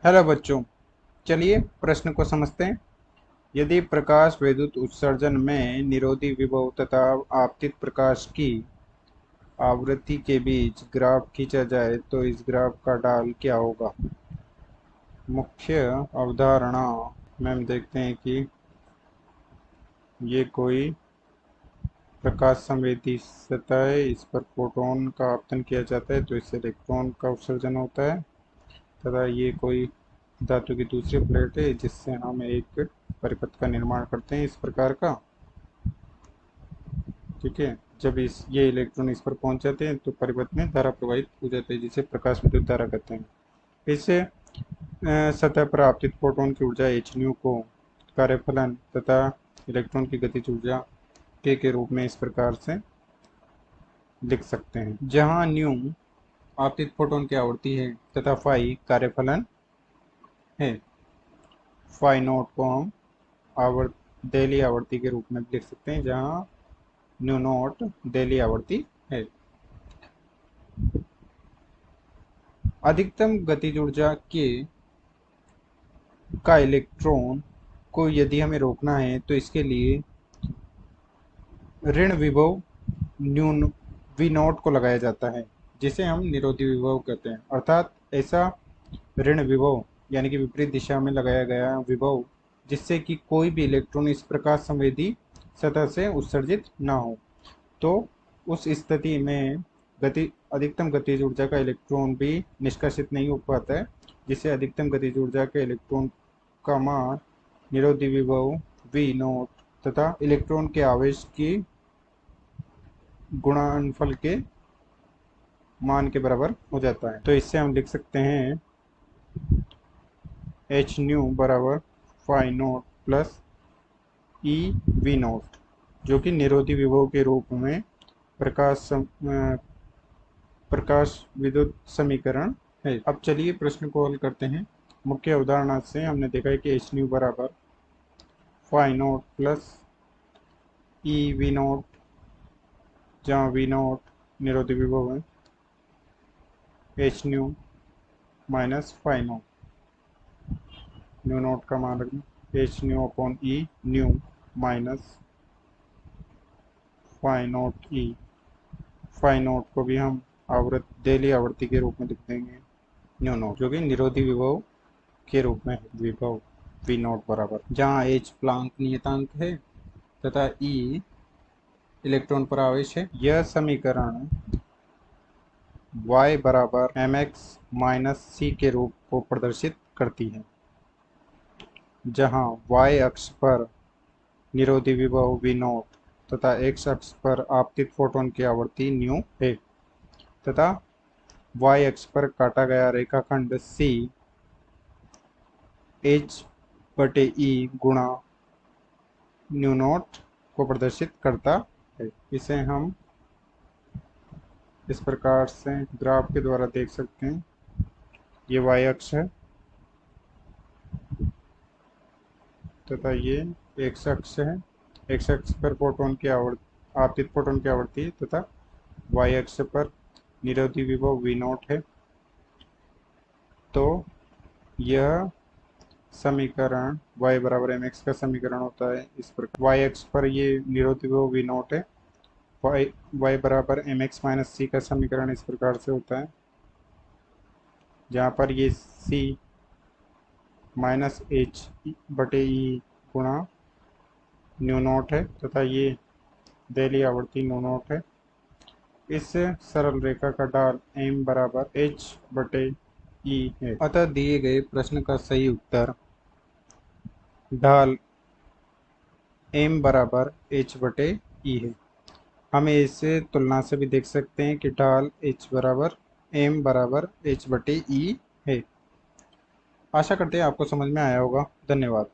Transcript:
Hello बच्चों, चलिए प्रश्न को समझते हैं। यदि प्रकाश विद्युत उत्सर्जन में निरोधी विभव तथा आपतित प्रकाश की आवृत्ति के बीच ग्राफ खींचा जाए तो इस ग्राफ का ढाल क्या होगा। मुख्य अवधारणा में हम देखते हैं कि ये कोई प्रकाश संवेदी सतह है, इस पर फोटोन का आपतन किया जाता है तो इससे इलेक्ट्रॉन का उत्सर्जन होता है। तथा ये कोई धातु की दूसरी प्लेट है जिससे हम एक परिपथ का निर्माण करते हैं इस प्रकार का। ठीक है, जब ये इलेक्ट्रॉन इस पर पहुंच जाते हैं तो परिपथ में धारा प्रवाहित हो जाती है जिसे प्रकाश विद्युत धारा कहते हैं। इससे सतह पर आपतित फोटोन की ऊर्जा एच न्यू को कार्यफलन तथा इलेक्ट्रॉन की गतिज ऊर्जा के रूप में इस प्रकार से लिख सकते हैं, जहां न्यू आपतित फोटोन की आवृत्ति है तथा फाई कार्यफलन है। फाई नोट को हम देली आवृत्ति के रूप में लिख सकते हैं, जहां न्यू नोट देली आवृत्ति है। अधिकतम गतिज ऊर्जा के का इलेक्ट्रॉन को यदि हमें रोकना है तो इसके लिए ऋण विभव न्यून वी नॉट को लगाया जाता है, जिसे हम निरोधी विभव कहते हैं। अर्थात ऐसा ऋण विभव यानी कि विपरीत दिशा में लगाया गया विभव जिससे कि कोई भी इलेक्ट्रॉन इस प्रकाश संवेदी सतह से उत्सर्जित ना हो। तो उस स्थिति में अधिकतम गतिज ऊर्जा का इलेक्ट्रॉन भी निष्कासित नहीं हो पाता है, जिससे अधिकतम गतिज ऊर्जा के इलेक्ट्रॉन का मान निरोधी विभव वी नॉट तथा इलेक्ट्रॉन के आवेश की गुणनफल के मान के बराबर हो जाता है। तो इससे हम लिख सकते हैं एच न्यू बराबर phi naught plus E V naught, जो कि निरोधी विभव के रूप में प्रकाश विद्युत समीकरण है। अब चलिए प्रश्न को हल करते हैं। मुख्य अवधारणा से हमने देखा है कि एच न्यू बराबर phi naught plus E V naught, जहाँ वी नॉट निरोधी विभव है, H nu minus phi naught, nu naught का मान रखना H nu upon E nu minus phi naught E. Phi naught को भी हम देली आवृत्ति के रूप में लिख देंगे न्यू नॉट, जो कि निरोधी विभव के रूप में विभव वी नॉट बराबर, जहाँ एच प्लांक नियतांक है तथा ई इलेक्ट्रॉन पर आवेश है। यह समीकरण y बराबर mx माइनस सी के रूप को प्रदर्शित करती है, जहाँ y अक्ष पर निरोधी विभव वी नॉट तथा x अक्ष पर आपतित फोटोन की आवृत्ति न्यू है तथा y अक्ष पर काटा गया रेखाखंड C h/e गुणा न्यू नॉट को प्रदर्शित करता है। इसे हम इस प्रकार से ग्राफ के द्वारा देख सकते हैं। ये y अक्ष है तथा ये x अक्ष है। x अक्ष पर फोटोन की आवृत्ति आपतित फोटोन की आवृत्ति तथा y अक्ष पर निरोधी विभव v नॉट है। तो यह समीकरण y बराबर mx का समीकरण होता है इस प्रकार। y अक्ष पर ये निरोधी विभव v नॉट है, y बराबर mx माइनस सी का समीकरण इस प्रकार से होता है, जहाँ पर ये c माइनस h/e गुणा न्यू नॉट है तथा ये देली आवृत्ति न्यू नॉट है। इस सरल रेखा का ढाल m बराबर h/e है। अतः दिए गए प्रश्न का सही उत्तर ढाल m बराबर h/e है। हमें इसे तुलना से भी देख सकते हैं कि ढाल h बराबर m बराबर h/e है। आशा करते हैं आपको समझ में आया होगा। धन्यवाद।